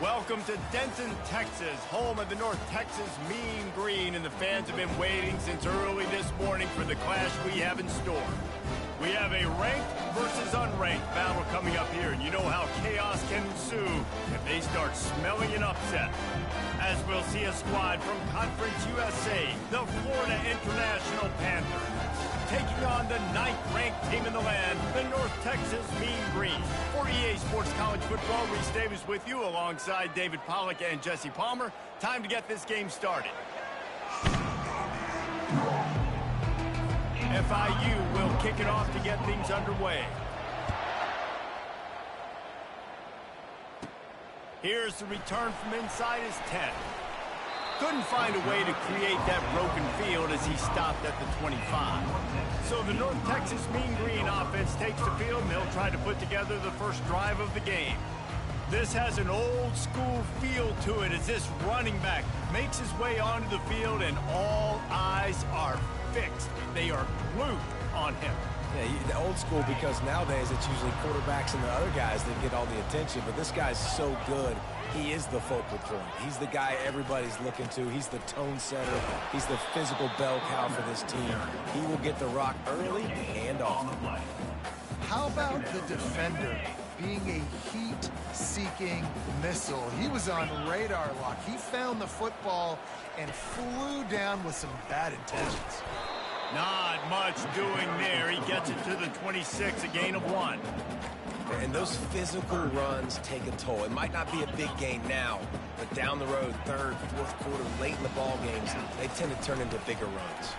Welcome to Denton, Texas, home of the North Texas Mean Green, and the fans have been waiting since early this morning for the clash we have in store. We have a ranked versus unranked battle coming up here, and you know how chaos can ensue if they start smelling an upset. As we'll see a squad from Conference USA, the Florida International Panthers, taking on the 9th-ranked team in the land, the North Texas Mean Green. For EA Sports College Football, Reese Davis with you alongside David Pollack and Jesse Palmer. Time to get this game started. FIU will kick it off to get things underway. Here's the return from inside his 10. Couldn't find a way to create that broken field as he stopped at the 25. So the North Texas Mean Green offense takes the field, and they'll try to put together the first drive of the game. This has an old school feel to it as this running back makes his way onto the field and all eyes are fixed. They are glued on him. Yeah, the old school, because nowadays it's usually quarterbacks and the other guys that get all the attention, but this guy's so good. He is the focal point. He's the guy everybody's looking to. He's the tone setter. He's the physical bell cow for this team. He will get the rock early and often. How about the defender being a heat-seeking missile? He was on radar lock. He found the football and flew down with some bad intentions. Not much doing there. He gets it to the 26, a gain of 1. And those physical runs take a toll. It might not be a big gain now, but down the road, third, fourth quarter, late in the ball games, they tend to turn into bigger runs.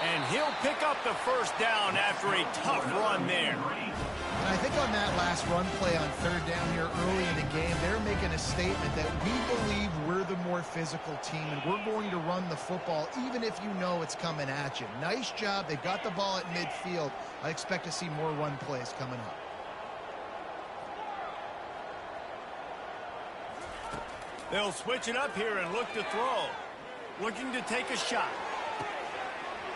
And he'll pick up the first down after a tough run there. And I think on that last run play on third down here early in the game, they're making a statement that we believe we're the more physical team and we're going to run the football even if you know it's coming at you. Nice job. They got the ball at midfield. I expect to see more run plays coming up. They'll switch it up here and look to throw. Looking to take a shot.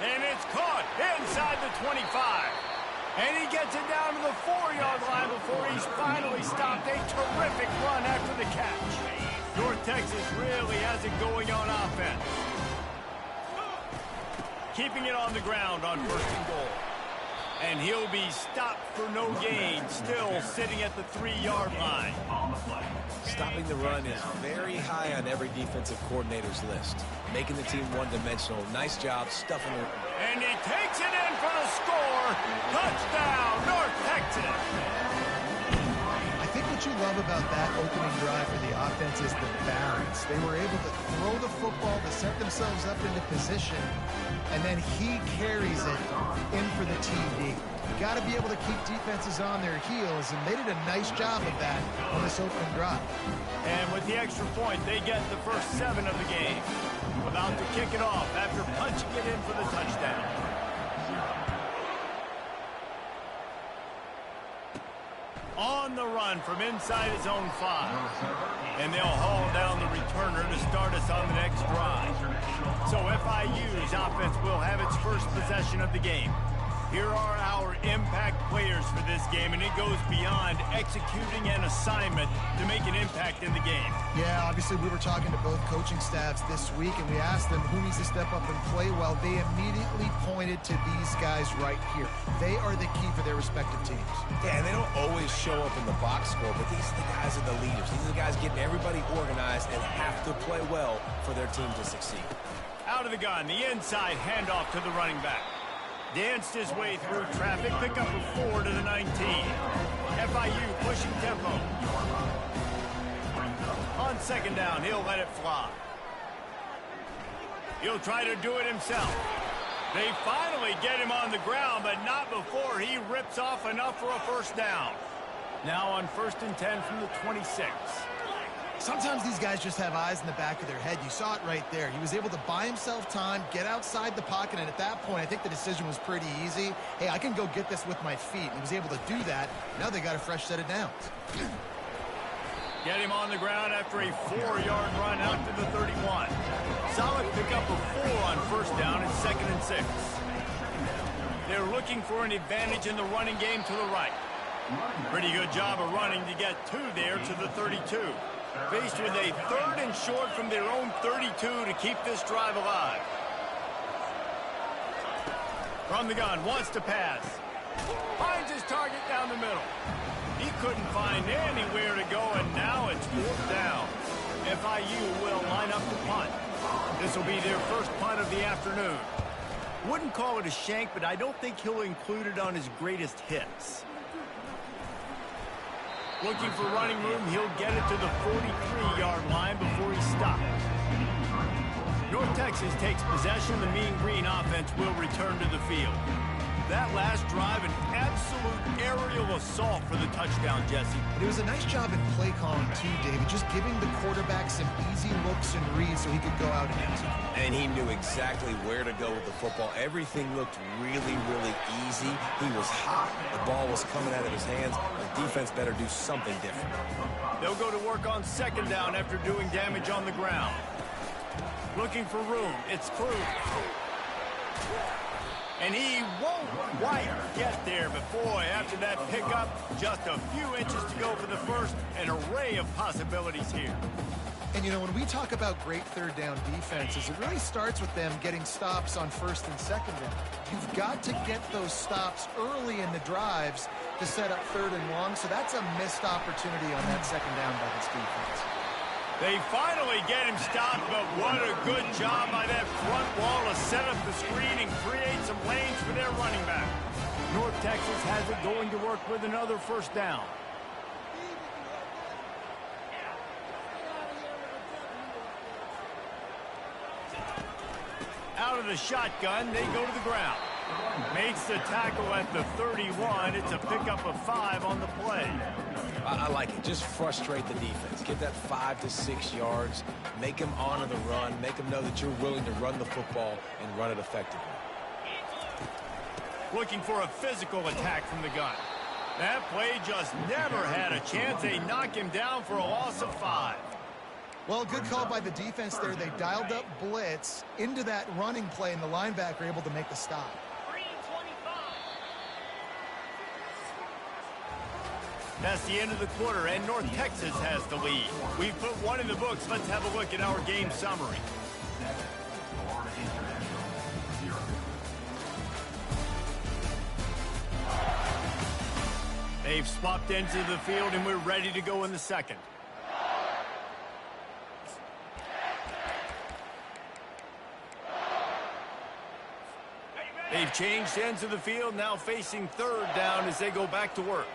And it's caught inside the 25. And he gets it down to the 4-yard line before he's finally stopped. A terrific run after the catch. North Texas really has it going on offense. Keeping it on the ground on first and goal. And he'll be stopped for no gain, still sitting at the 3-yard line. Stopping the run is very high on every defensive coordinator's list. Making the team one-dimensional. Nice job stuffing it. And he takes it in for the score. Touchdown, North Texas. I think what you love about that opening drive for the offense is the balance. They were able to throw the football to set themselves up into position, and then he carries it in for the TD. You got to be able to keep defenses on their heels, and they did a nice job of that on this opening drive. And with the extra point, they get the first 7 of the game. About to kick it off after punching it in for the touchdown. On the run from inside his own 5. And they'll haul down the returner to start us on the next drive. So FIU's offense will have its first possession of the game. Here are our impact players for this game, and it goes beyond executing an assignment to make an impact in the game. Yeah, obviously we were talking to both coaching staffs this week, and we asked them who needs to step up and play well. They immediately pointed to these guys right here. They are the key for their respective teams. Yeah, and they don't always show up in the box score, but these are the guys that are the leaders. These are the guys getting everybody organized and have to play well for their team to succeed. Out of the gun, the inside handoff to the running back. Danced his way through traffic, pick up a 4 to the 19. FIU pushing tempo. On second down, he'll let it fly. He'll try to do it himself. They finally get him on the ground, but not before he rips off enough for a first down. Now on 1st and 10 from the 26. Sometimes these guys just have eyes in the back of their head. You saw it right there. He was able to buy himself time, get outside the pocket, and at that point, I think the decision was pretty easy. Hey, I can go get this with my feet. He was able to do that. Now they got a fresh set of downs. Get him on the ground after a 4-yard run out to the 31. Solid pickup of 4 on first down and 2nd and 6. They're looking for an advantage in the running game to the right. Pretty good job of running to get 2 there to the 32. Faced with a 3rd and short from their own 32 to keep this drive alive. From the gun, wants to pass. Finds his target down the middle. He couldn't find anywhere to go, and now it's 4th down. FIU will line up to punt. This will be their first punt of the afternoon. Wouldn't call it a shank, but I don't think he'll include it on his greatest hits. Looking for running room, he'll get it to the 43-yard line before he stops. North Texas takes possession. The Mean Green offense will return to the field. That last drive, an absolute aerial assault for the touchdown, Jesse. But it was a nice job in play calling, too, David. Just giving the quarterback some easy looks and reads so he could go out and execute. And he knew exactly where to go with the football. Everything looked really, really easy. He was hot. The ball was coming out of his hands. The defense better do something different. They'll go to work on 2nd down after doing damage on the ground. Looking for room. It's Cruz. And he won't quite get there. But boy, after that pickup, just a few inches to go for the first. An array of possibilities here. And, you know, when we talk about great 3rd down defenses, it really starts with them getting stops on 1st and 2nd down. You've got to get those stops early in the drives to set up 3rd and long. So that's a missed opportunity on that 2nd down by this defense. They finally get him stopped, but what a good job by that front wall to set up the screen and create some lanes for their running back. North Texas has it going to work with another 1st down. Out of the shotgun, they go to the ground. Makes the tackle at the 31. It's a pickup of 5 on the play. I like it. Just frustrate the defense. Get that 5 to 6 yards. Make them honor the run. Make them know that you're willing to run the football and run it effectively. Looking for a physical attack from the gun. That play just never had a chance. They knock him down for a loss of 5. Well, good call by the defense there. They dialed up blitz into that running play, and the linebacker able to make the stop. That's the end of the quarter, and North Texas has the lead. We've put 1 in the books. Let's have a look at our game summary. They've swapped into the field, and we're ready to go in the 2nd. They've changed ends of the field, now facing 3rd down as they go back to work.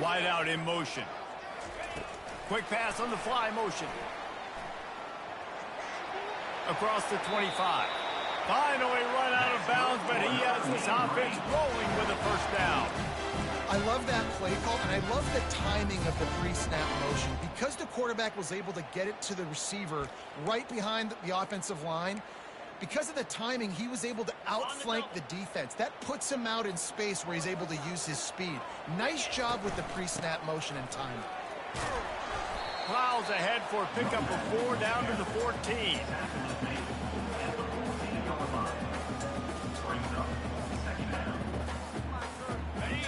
Wide out in motion. Quick pass on the fly motion. Across the 25. Finally run out of bounds, but he has this offense rolling with a 1st down. I love that play call, and I love the timing of the pre-snap motion. Because the quarterback was able to get it to the receiver right behind the offensive line, because of the timing, he was able to outflank the defense. That puts him out in space where he's able to use his speed. Nice job with the pre-snap motion and timing. Plows ahead for a pickup of 4 down to the 14.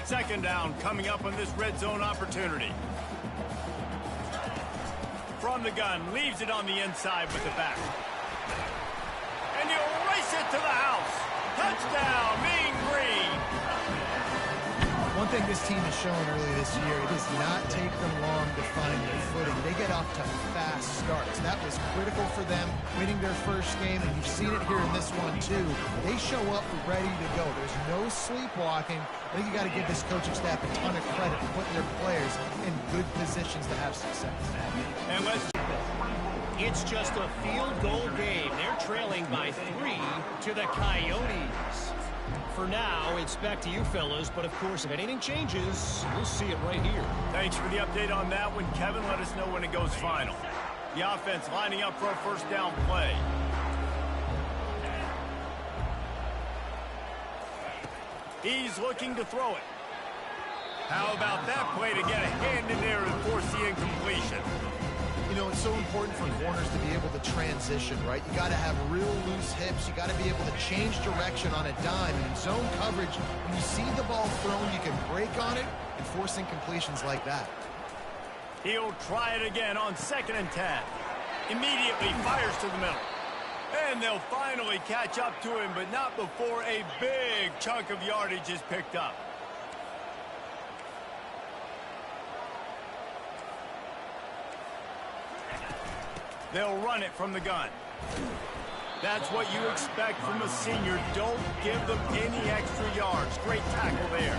Second down coming up on this red zone opportunity. From the gun, leaves it on the inside with the back. And he'll race it to the house. Touchdown, Mean Green. One thing this team has shown early this year, it does not take them long to find their footing. They get off to fast starts. That was critical for them, winning their first game, and you've seen it here in this one too. They show up ready to go. There's no sleepwalking. I think you got to give this coaching staff a ton of credit for putting their players in good positions to have success. And it's just a field goal game. They're trailing by 3 to the Coyotes. For now, it's back to you fellas, but of course, if anything changes, we'll see it right here. Thanks for the update on that one, Kevin. Let us know when it goes final. The offense lining up for a 1st down play. He's looking to throw it. How about that play to get a hand in there and force the incompletion? You know, it's so important for corners to be able to transition, right? You got to have real loose hips. You got to be able to change direction on a dime. And in zone coverage, when you see the ball thrown, you can break on it and force incompletions like that. He'll try it again on 2nd and 10. Immediately fires to the middle. And they'll finally catch up to him, but not before a big chunk of yardage is picked up. They'll run it from the gun. That's what you expect from a senior. Don't give them any extra yards. Great tackle there.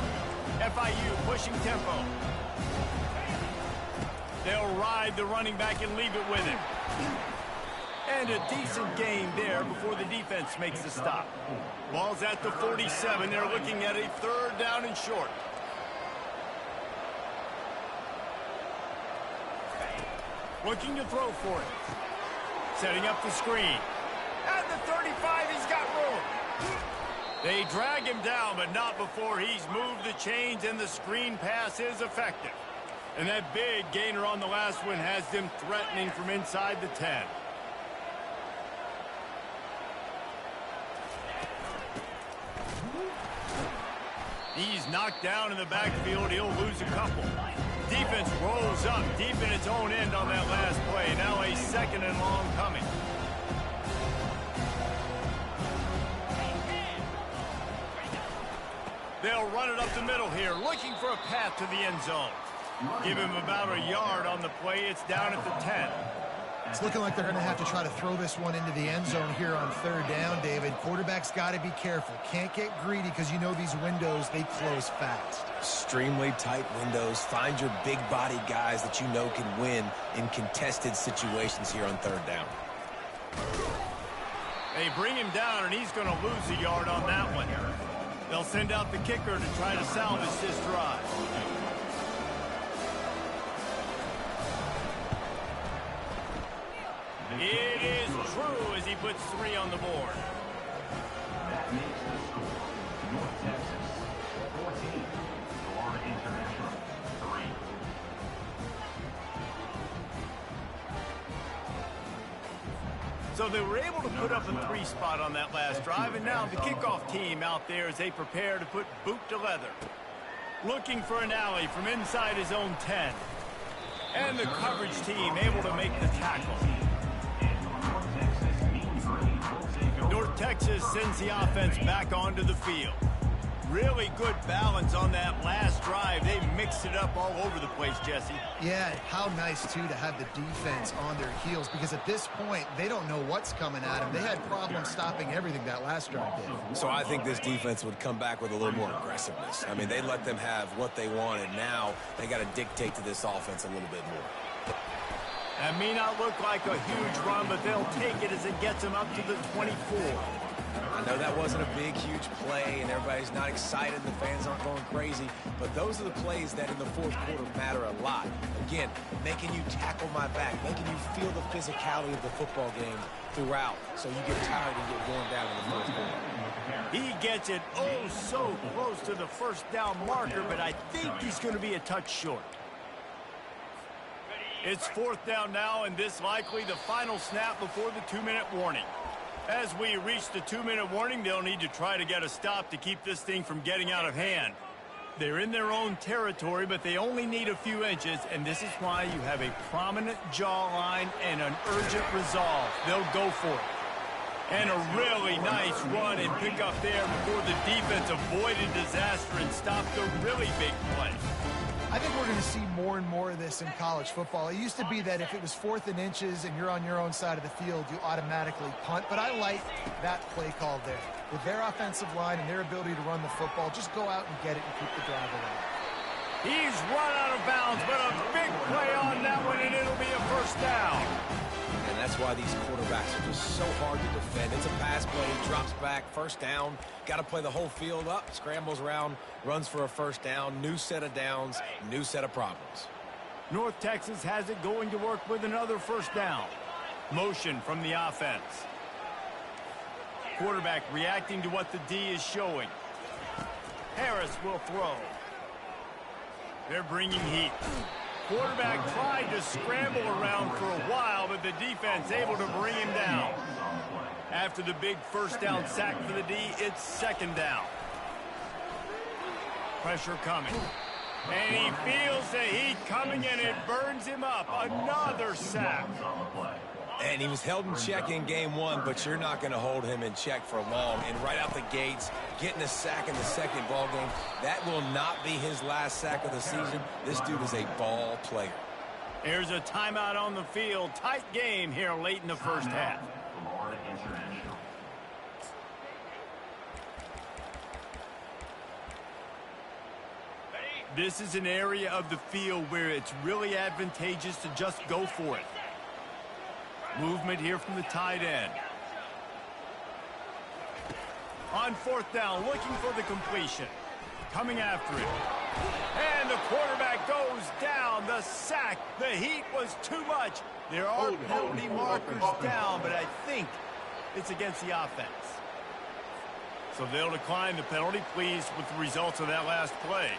FIU pushing tempo. They'll ride the running back and leave it with him. And a decent gain there before the defense makes the stop. Ball's at the 47. They're looking at a 3rd down and short. Looking to throw for it. Setting up the screen. At the 35, he's got room. They drag him down, but not before he's moved the chains, and the screen pass is effective. And that big gainer on the last one has them threatening from inside the 10. He's knocked down in the backfield. He'll lose a couple. Defense rolls up deep in its own end on that last play. Now a 2nd and long coming. They'll run it up the middle here, looking for a path to the end zone. Give him about a yard on the play. It's down at the 10. It's looking like they're going to have to try to throw this one into the end zone here on 3rd down, David. Quarterback's got to be careful. Can't get greedy because you know these windows, they close fast. Extremely tight windows. Find your big-bodied guys that you know can win in contested situations here on 3rd down. They bring him down, and he's going to lose a yard on that one. They'll send out the kicker to try to salvage this drive. It is true as he puts 3 on the board. That makes the score North Texas 14, Florida International 3. So they were able to put up a 3 spot on that last drive, and now the kickoff team out there as they prepare to put boot to leather. Looking for an alley from inside his own 10. And the coverage team able to make the tackle. North Texas sends the offense back onto the field. Really good balance on that last drive. They mixed it up all over the place, Jesse. Yeah, how nice, too, to have the defense on their heels, because at this point, they don't know what's coming at them. They had problems stopping everything that last drive did. So I think this defense would come back with a little more aggressiveness. I mean, they let them have what they wanted. Now they got to dictate to this offense a little bit more. That may not look like a huge run, but they'll take it as it gets them up to the 24. I know that wasn't a big, huge play, and everybody's not excited, the fans aren't going crazy, but those are the plays that in the 4th quarter matter a lot. Again, making you tackle my back, making you feel the physicality of the football game throughout, so you get tired and get worn down in the 4th quarter. He gets it oh so close to the 1st down marker, but I think he's going to be a touch short. It's 4th down now, and this likely the final snap before the 2-minute warning. As we reach the 2-minute warning, they'll need to try to get a stop to keep this thing from getting out of hand. They're in their own territory, but they only need a few inches, and this is why you have a prominent jawline and an urgent resolve. They'll go for it. And a really nice run and pick up there before the defense avoided disaster and stopped a really big play. I think we're going to see more and more of this in college football. It used to be that if it was 4th and inches and you're on your own side of the field, you automatically punt. But I like that play call there. With their offensive line and their ability to run the football, just go out and get it and keep the drive alive. He's run out of bounds, but a big play on that one, and it'll be a 1st down. And that's why these quarterbacks are just so hard to defend. It's a pass play, drops back, 1st down. Got to play the whole field up, scrambles around, runs for a 1st down, new set of downs, new set of problems. North Texas has it going to work with another 1st down. Motion from the offense. Quarterback reacting to what the D is showing. Harris will throw. They're bringing heat. Quarterback tried to scramble around for a while, but the defense able to bring him down. After the big first down sack for the D, it's second down. Pressure coming. And he feels the heat coming, and it burns him up. Another sack. And he was held in check in game one, but you're not going to hold him in check for long. And right out the gates, getting a sack in the second ball game, that will not be his last sack of the season. This dude is a ball player. There's a timeout on the field. Tight game here late in the first half. This is an area of the field where it's really advantageous to just go for it. Movement here from the tight end. On fourth down, looking for the completion. Coming after it. And the quarterback goes down. The sack. The heat was too much. There are penalty markers down, but I think it's against the offense. So they'll decline the penalty. Pleased with the results of that last play.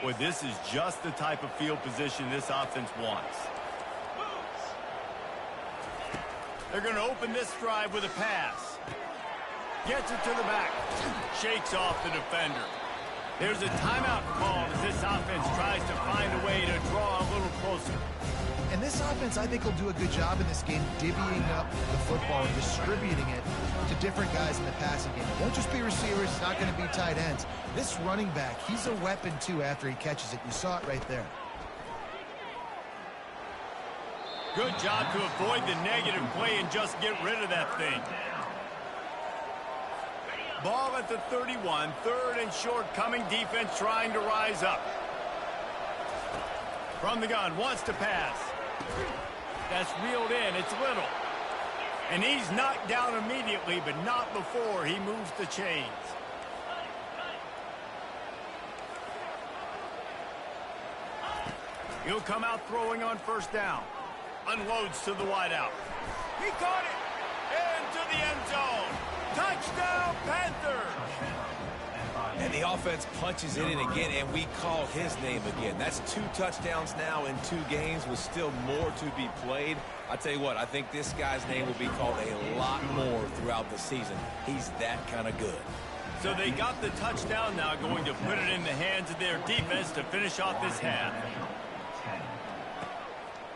Boy, this is just the type of field position this offense wants. They're going to open this drive with a pass. Gets it to the back. Shakes off the defender. There's a timeout called as this offense tries to find a way to draw a little closer. And this offense, I think, will do a good job in this game divvying up the football and distributing it to different guys in the passing game. It won't just be receivers. It's not going to be tight ends. This running back, he's a weapon, too, after he catches it. You saw it right there. Good job to avoid the negative play and just get rid of that thing. Ball at the 31. Third and short coming. Defense trying to rise up. From the gun. Wants to pass. That's reeled in. It's Little. And he's knocked down immediately, but not before he moves the chains. He'll come out throwing on first down. Unloads to the wideout. He caught it. Into the end zone. Touchdown, Panthers. And the offense punches it in again, and we call his name again. That's 2 touchdowns now in 2 games with still more to be played. I tell you what, I think this guy's name will be called a lot more throughout the season. He's that kind of good. So they got the touchdown now, going to put it in the hands of their defense to finish off this half.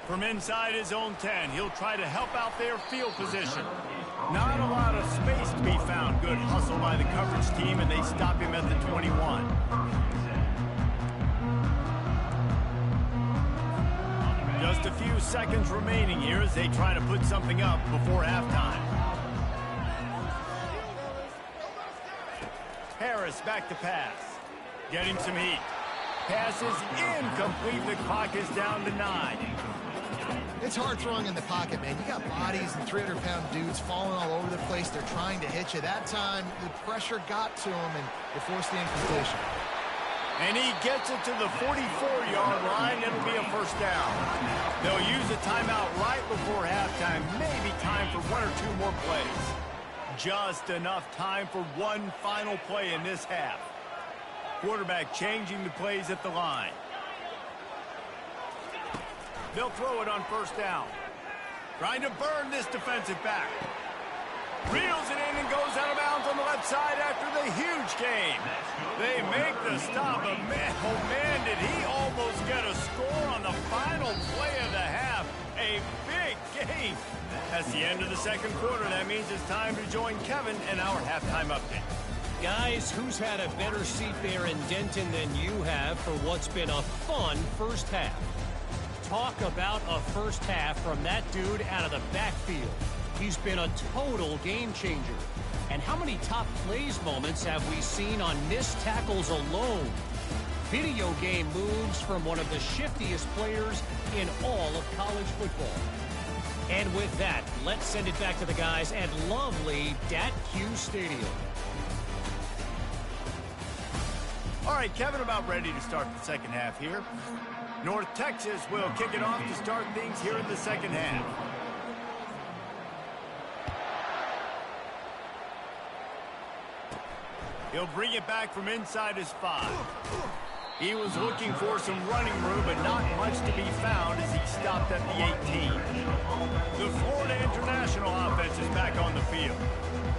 From inside his own 10, he'll try to help out their field position. Not a lot of space to be found. Good hustle by the coverage team, and they stop him at the 21. Just a few seconds remaining here as they try to put something up before halftime. Harris back to pass. Getting some heat. Pass is incomplete. The clock is down to 9. It's hard throwing in the pocket, man. You got bodies and 300-pound dudes falling all over the place. They're trying to hit you. That time, the pressure got to him, and they forced the incompletion. And he gets it to the 44-yard line. It'll be a first down. They'll use a timeout right before halftime. Maybe time for 1 or 2 more plays. Just enough time for one final play in this half. Quarterback changing the plays at the line. They'll throw it on first down. Trying to burn this defensive back. Reels it in and goes out of bounds on the left side after the huge gain. They make the stop, but man, oh man, did he almost get a score on the final play of the half. A big gain. That's the end of the second quarter. That means it's time to join Kevin in our halftime update. Guys, who's had a better seat there in Denton than you have for what's been a fun first half? Talk about a first half from that dude out of the backfield. He's been a total game changer. And how many top plays moments have we seen on missed tackles alone? Video game moves from one of the shiftiest players in all of college football. And with that, let's send it back to the guys at lovely Dat-Q Stadium. All right, Kevin, about ready to start the second half here. North Texas will kick it off to start things here in the second half. He'll bring it back from inside his 5. He was looking for some running room, but not much to be found as he stopped at the 18. The Florida International offense is back on the field.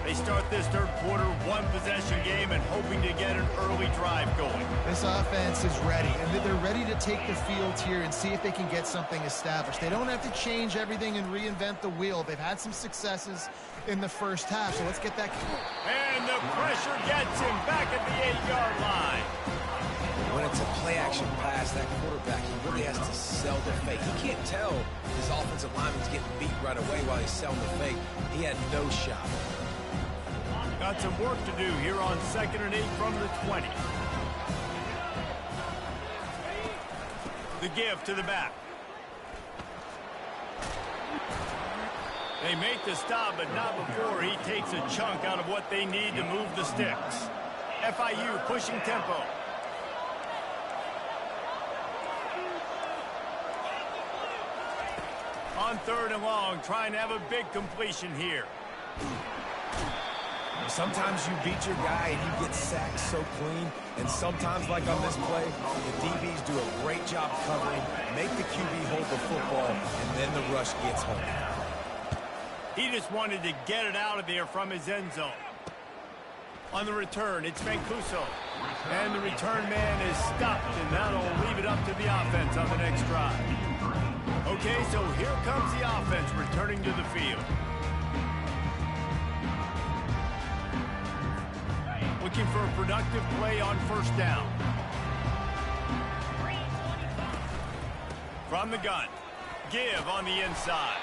They start this third quarter one-possession game and hoping to get an early drive going. This offense is ready, and they're ready to take the field here and see if they can get something established. They don't have to change everything and reinvent the wheel. They've had some successes in the first half, so let's get that. And the pressure gets him back at the 8-yard line. When it's a play-action pass, that quarterback, he really has to sell the fake. He can't tell his offensive lineman's getting beat right away while he's selling the fake. He had no shot. Got some work to do here on 2nd and 8 from the 20. The give to the back. They make the stop, but not before he takes a chunk out of what they need to move the sticks. FIU pushing tempo. On 3rd and long, trying to have a big completion here. Sometimes you beat your guy and you get sacked so clean, and sometimes, like on this play, the DBs do a great job covering, make the QB hold the football, and then the rush gets home. He just wanted to get it out of there from his end zone. On the return, it's Mancuso. And the return man is stopped, and that'll leave it up to the offense on the next drive. Okay, so here comes the offense returning to the field. Looking for a productive play on 1st down. From the gun. Give on the inside.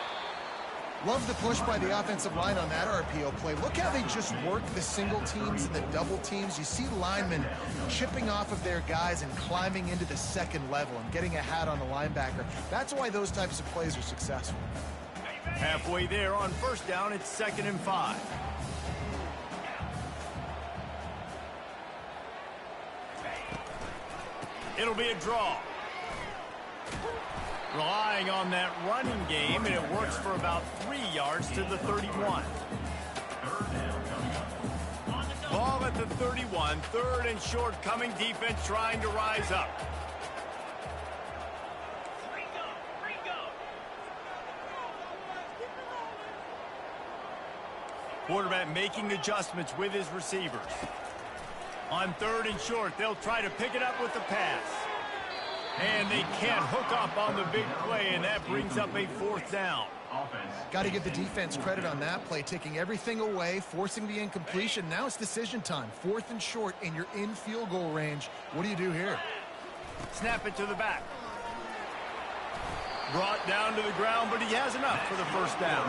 Love the push by the offensive line on that RPO play. Look how they just work the single teams and the double teams. You see linemen chipping off of their guys and climbing into the 2nd level and getting a hat on the linebacker. That's why those types of plays are successful. Halfway there on 1st down, it's 2nd and 5. It'll be a draw. Relying on that running game, and it works for about 3 yards to the 31. Ball at the 31, 3rd and short, coming defense trying to rise up. Quarterback making adjustments with his receivers. On 3rd and short, they'll try to pick it up with the pass. And they can't hook up on the big play, and that brings up a 4th down. Got to give the defense credit on that play, taking everything away, forcing the incompletion. Now it's decision time. 4th and short, and you're in field goal range. What do you do here? Snap it to the back. Brought down to the ground, but he has enough for the 1st down.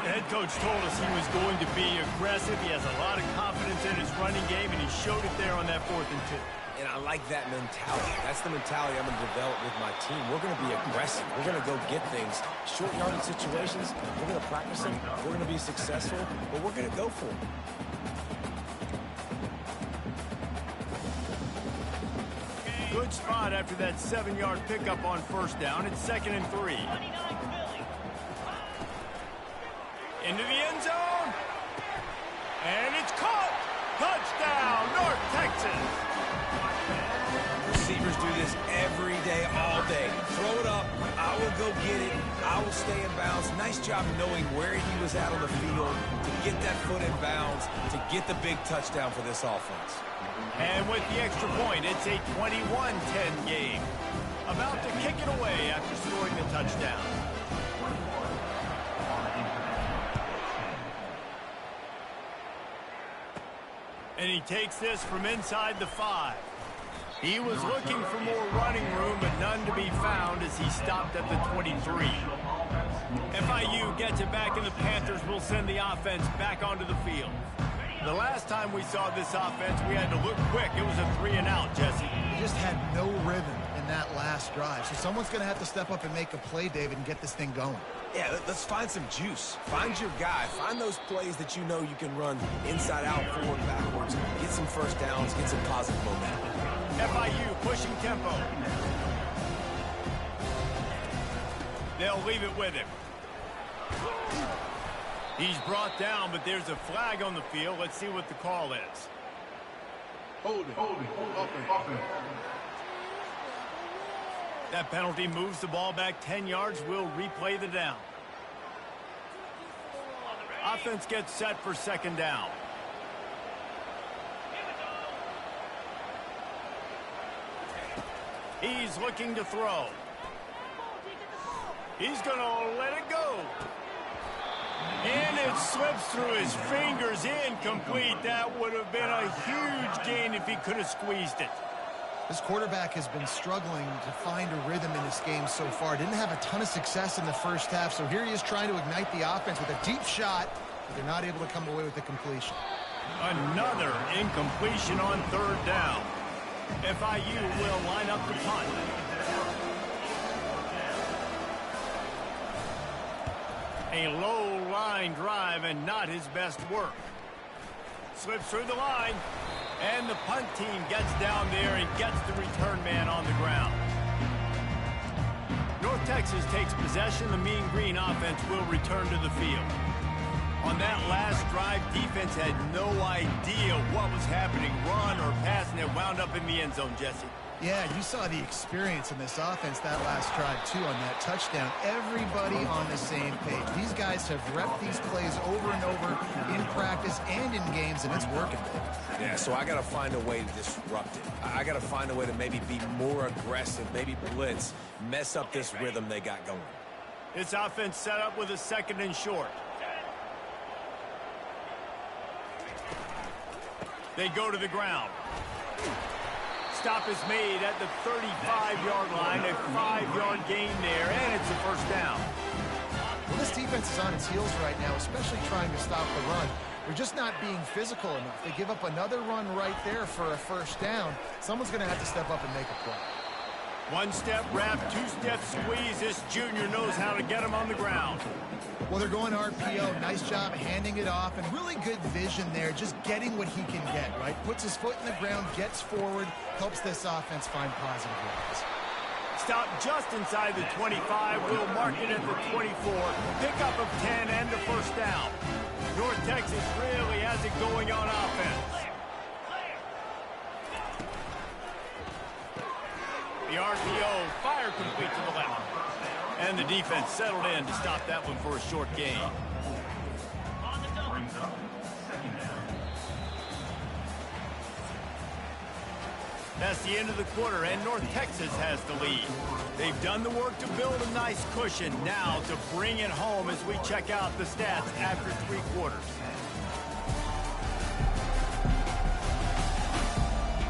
The head coach told us he was going to be aggressive. He has a lot of confidence in his running game, and he showed it there on that 4th and 2. And I like that mentality. That's the mentality I'm going to develop with my team. We're going to be aggressive. We're going to go get things. Short yardage situations, we're going to practice them. We're going to be successful, but we're going to go for them. Good spot after that 7-yard pickup on 1st down. It's 2nd and 3. Into the end zone. And it's caught. Touchdown, North Texas. Receivers do this every day, all day. Throw it up. I will go get it. I will stay in bounds. Nice job knowing where he was at on the field to get that foot in bounds, to get the big touchdown for this offense. And with the extra point, it's a 21-10 game. About to kick it away after scoring the touchdown. And he takes this from inside the 5. He was looking for more running room, but none to be found as he stopped at the 23. FIU gets it back, and the Panthers will send the offense back onto the field. The last time we saw this offense, we had to look quick. It was a 3-and-out, Jesse. They just had no rhythm in that last drive. So someone's going to have to step up and make a play, David, and get this thing going. Yeah, let's find some juice. Find your guy. Find those plays that you know you can run inside out, forward, backwards. Get some 1st downs. Get some positive momentum. FIU pushing tempo. They'll leave it with him. He's brought down, but there's a flag on the field. Let's see what the call is. That penalty moves the ball back 10 yards. We'll replay the down. Offense gets set for second down. He's looking to throw. He's going to let it go. And it slips through his fingers, incomplete. That would have been a huge gain if he could have squeezed it. This quarterback has been struggling to find a rhythm in this game so far. Didn't have a ton of success in the first half, so here he is trying to ignite the offense with a deep shot, but they're not able to come away with the completion. Another incompletion on third down. FIU will line up the punt. A low line drive and not his best work. Slips through the line. And the punt team gets down there and gets the return man on the ground. North Texas takes possession. The Mean Green offense will return to the field. On that last drive, defense had no idea what was happening, run or pass, and it wound up in the end zone, Jesse. Yeah, you saw the experience in this offense that last drive, too, on that touchdown. Everybody on the same page. These guys have repped these plays over and over in practice and in games, and it's working. Yeah, so I got to find a way to disrupt it. I got to find a way to maybe be more aggressive, maybe blitz, mess up this rhythm they got going. This offense set up with a second and short. They go to the ground. Stop is made at the 35-yard line, a 5-yard gain there, and it's a first down. Well, this defense is on its heels right now, especially trying to stop the run. They're just not being physical enough. They give up another run right there for a first down. Someone's going to have to step up and make a play. One-step wrap, two-step squeeze. This junior knows how to get him on the ground. Well, they're going RPO. Nice job handing it off, and really good vision there, just getting what he can get, right? Puts his foot in the ground, gets forward, helps this offense find positive ways. Stop just inside the 25. We'll mark it at the 24. Pickup of 10 and a first down. North Texas really has it going on offense. The RPO, fire complete to the left. And the defense settled in to stop that one for a short gain. Brings up second down. That's the end of the quarter, and North Texas has the lead. They've done the work to build a nice cushion. Now to bring it home as we check out the stats after 3 quarters.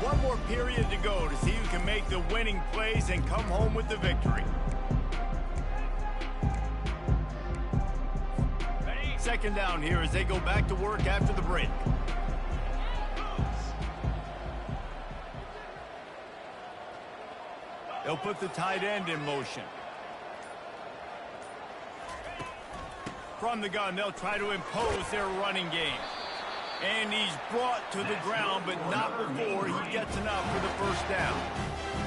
One more period to go to see who can make the winning plays and come home with the victory. Second down here as they go back to work after the break. They'll put the tight end in motion. From the gun, they'll try to impose their running game. And he's brought to the ground, but not before he gets enough for the first down.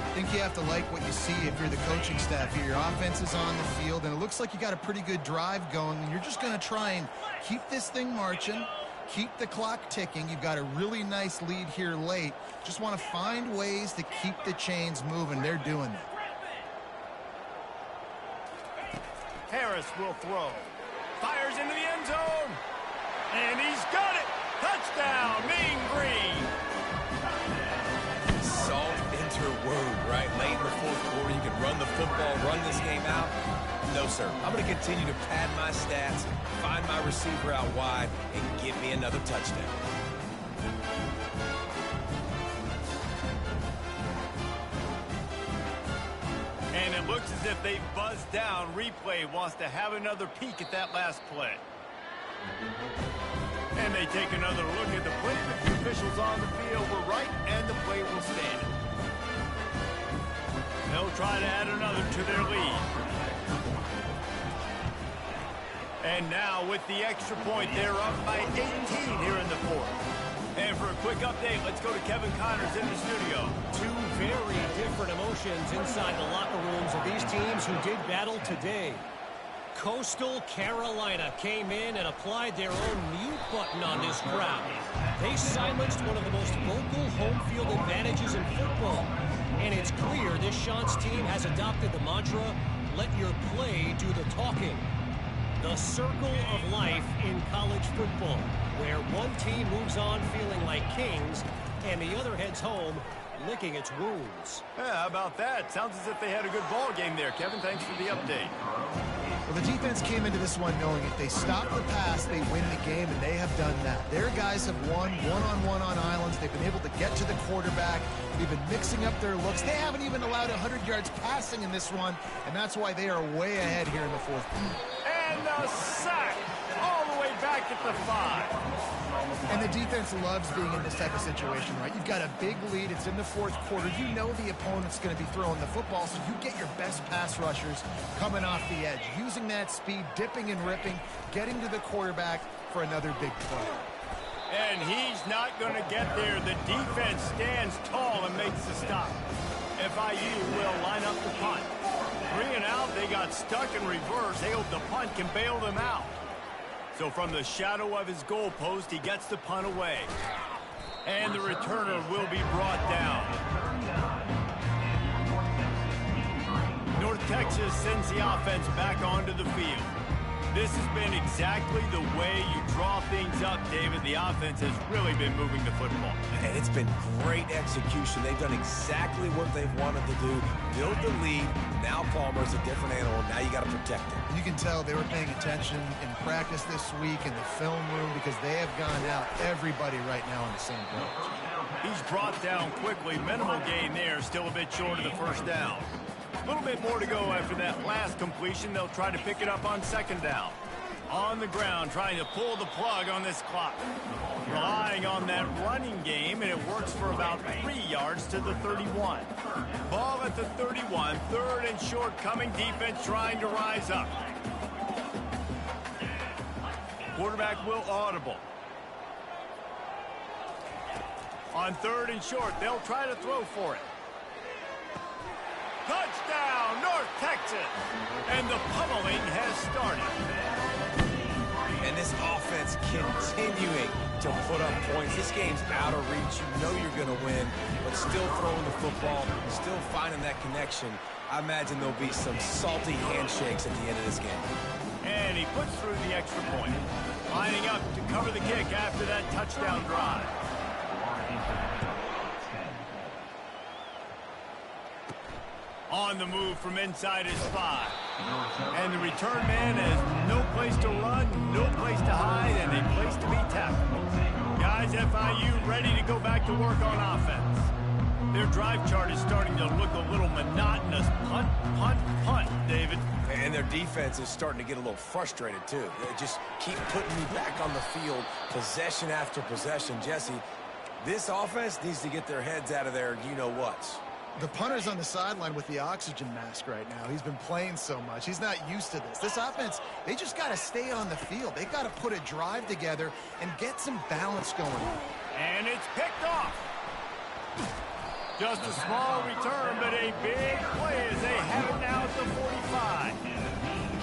I think you have to like what you see if you're the coaching staff here. Your offense is on the field, and it looks like you got a pretty good drive going, and you're just going to try and keep this thing marching, keep the clock ticking. You've got a really nice lead here late. Just want to find ways to keep the chains moving. They're doing that. Harris will throw. Fires into the end zone. And he's got it. Touchdown, Mean Green. Salt enter wound, right? Late in the fourth quarter, you can run the football, run this game out. No, sir. I'm going to continue to pad my stats, find my receiver out wide, and give me another touchdown. And it looks as if they've buzzed down. Replay wants to have another peek at that last play. And they take another look at the play, but the officials on the field were right, and the play will stand. They'll try to add another to their lead. And now with the extra point, they're up by 18 here in the fourth. And for a quick update, let's go to Kevin Connors in the studio. 2 very different emotions inside the locker rooms of these teams who did battle today. Coastal Carolina came in and applied their own mute button on this crowd. They silenced one of the most vocal home field advantages in football. And it's clear this Chants team has adopted the mantra, let your play do the talking. The circle of life in college football, where one team moves on feeling like kings and the other heads home licking its wounds. Yeah, how about that? Sounds as if they had a good ball game there, Kevin. Thanks for the update. Well, the defense came into this one knowing if they stop the pass, they win the game, and they have done that. Their guys have won one-on-one on islands. They've been able to get to the quarterback. They've been mixing up their looks. They haven't even allowed 100 yards passing in this one, and that's why they are way ahead here in the fourth quarter. And the sack all the way back at the 5. And the defense loves being in this type of situation, right? You've got a big lead. It's in the fourth quarter. You know the opponent's going to be throwing the football, so you get your best pass rushers coming off the edge, using that speed, dipping and ripping, getting to the quarterback for another big play. And he's not going to get there. The defense stands tall and makes the stop. FIU will line up the punt. 3 and out, they got stuck in reverse. They hope the punt can bail them out. So from the shadow of his goalpost, he gets the punt away. And the returner will be brought down. North Texas sends the offense back onto the field. This has been exactly the way you draw things up, David. The offense has really been moving the football. And it's been great execution. They've done exactly what they've wanted to do. Build the lead. Now Palmer's a different animal. Now you got to protect him. You can tell they were paying attention in practice this week in the film room because they have gone out everybody right now on the same page. He's brought down quickly. Minimal gain there. Still a bit short of the first down. A little bit more to go after that last completion. They'll try to pick it up on second down. On the ground, trying to pull the plug on this clock. Relying on that running game, and it works for about 3 yards to the 31. Ball at the 31, third and short coming. Defense trying to rise up. Quarterback will audible. On third and short, they'll try to throw for it. Touchdown, North Texas! And the pummeling has started. And this offense continuing to put up points. This game's out of reach. You know you're going to win, but still throwing the football, still finding that connection. I imagine there'll be some salty handshakes at the end of this game. And he puts through the extra point. Lining up to cover the kick after that touchdown drive. On the move from inside his spot. And the return man has no place to run, no place to hide, and a place to be tackled. Guys, FIU ready to go back to work on offense. Their drive chart is starting to look a little monotonous. Punt, punt, punt, David. And their defense is starting to get a little frustrated, too. They just keep putting me back on the field, possession after possession. Jesse, this offense needs to get their heads out of their you-know-whats. The punter's on the sideline with the oxygen mask right now. He's been playing so much. He's not used to this. This offense, they just got to stay on the field. They've got to put a drive together and get some balance going on. And it's picked off. Just a small return, but a big play as they have it now at the 45.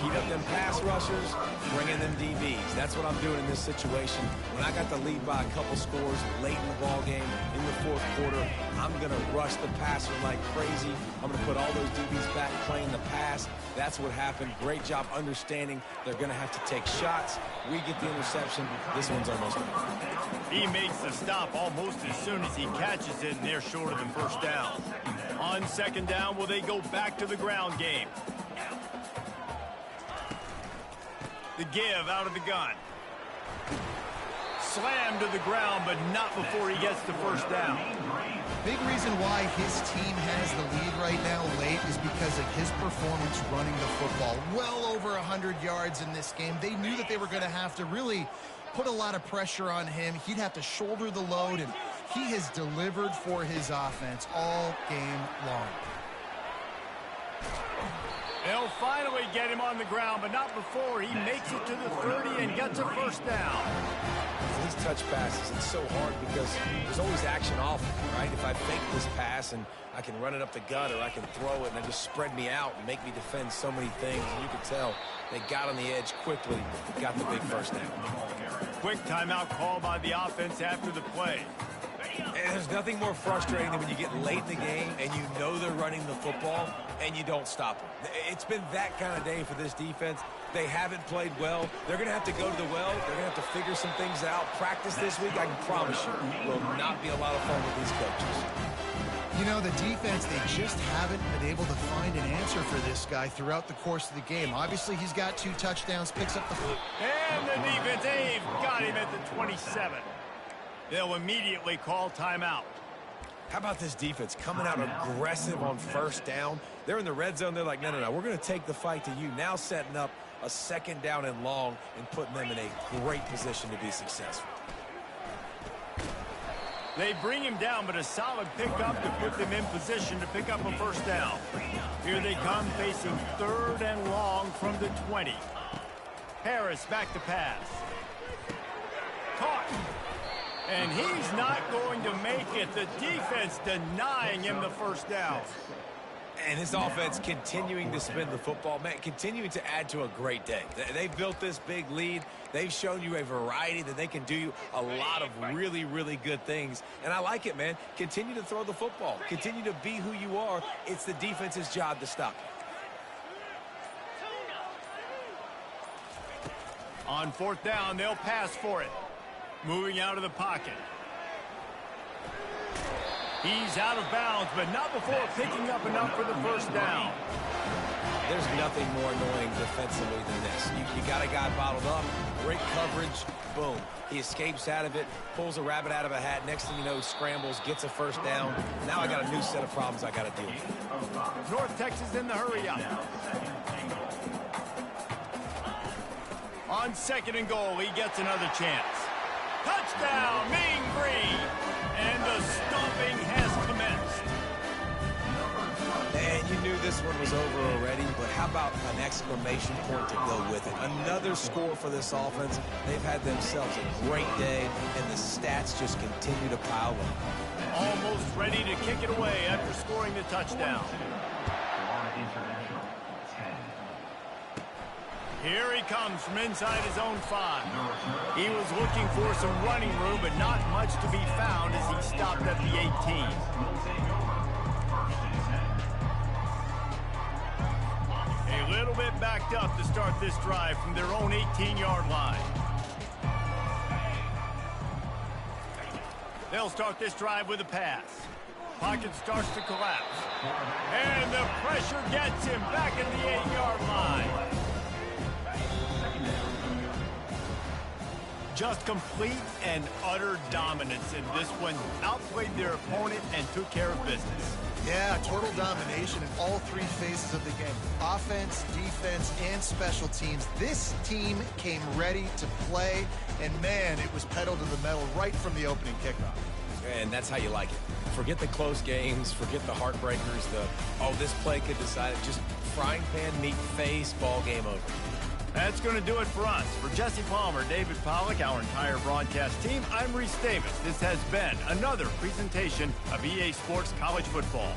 Keep up them pass rushers, bring in them DBs. That's what I'm doing in this situation. When I got the lead by a couple scores late in the ball game, in the fourth quarter, I'm going to rush the passer like crazy. I'm going to put all those DBs back playing the pass. That's what happened. Great job understanding they're going to have to take shots. We get the interception. This one's almost done. He makes the stop almost as soon as he catches it, and they're short of the first down. On second down, will they go back to the ground game? The give out of the gun. Slammed to the ground, but not before he gets the first down. Big reason why his team has the lead right now late is because of his performance running the football. Well over 100 yards in this game. They knew that they were going to have to really put a lot of pressure on him. He'd have to shoulder the load, and he has delivered for his offense all game long. They'll finally get him on the ground, but not before he makes it to the 30 and gets a first down. these touch passes, it's so hard because there's always action off, right? If I fake this pass and I can run it up the gut or I can throw it and they just spread me out and make me defend so many things. And you can tell they got on the edge quickly, got the big first down. Quick timeout call by the offense after the play. And there's nothing more frustrating than when you get late in the game and you know they're running the football and you don't stop them. It's been that kind of day for this defense. They haven't played well. They're going to have to go to the well. They're going to have to figure some things out. Practice this week, I can promise you, will not be a lot of fun with these coaches. You know, the defense, they just haven't been able to find an answer for this guy throughout the course of the game. Obviously, he's got 2 touchdowns, picks up the... And the defense, they've got him at the 27. They'll immediately call timeout. How about this defense coming out aggressive on first down? They're in the red zone. They're like, no, we're going to take the fight to you. Now setting up a second down and long and putting them in a great position to be successful. They bring him down, but a solid pickup to put them in position to pick up a first down. Here they come facing 3rd and long from the 20. Harris back to pass. Caught. And he's not going to make it. The defense denying him the first down. And his offense continuing to spin the football, man, continuing to add to a great day. They've built this big lead. They've shown you a variety that they can do a lot of really, really good things. And I like it, man. Continue to throw the football. Continue to be who you are. It's the defense's job to stop you. On 4th down, they'll pass for it. Moving out of the pocket. He's out of bounds, but not before picking up enough for the first down. There's nothing more annoying defensively than this. You got a guy bottled up, great coverage, boom. He escapes out of it, pulls a rabbit out of a hat. Next thing you know, scrambles, gets a first down. Now I got a new set of problems I got to deal with. North Texas in the hurry up. On 2nd and goal, he gets another chance. Touchdown, Mean Green! And the stomping has commenced. And you knew this one was over already, but how about an exclamation point to go with it? Another score for this offense. They've had themselves a great day, and the stats just continue to pile up. Almost ready to kick it away after scoring the touchdown. Here he comes from inside his own 5. He was looking for some running room, but not much to be found as he stopped at the 18. A little bit backed up to start this drive from their own 18-yard line. They'll start this drive with a pass. Pocket starts to collapse. And the pressure gets him back at the 8-yard line. Just complete and utter dominance in this one. Outplayed their opponent and took care of business. Yeah, total domination in all 3 phases of the game. Offense, defense, and special teams. This team came ready to play, and man, it was pedal to the metal right from the opening kickoff. And that's how you like it. Forget the close games, forget the heartbreakers, this play could decide it. Just frying pan, meat face, ball game over. That's going to do it for us. For Jesse Palmer, David Pollack, our entire broadcast team, I'm Reese Davis. This has been another presentation of EA Sports College Football.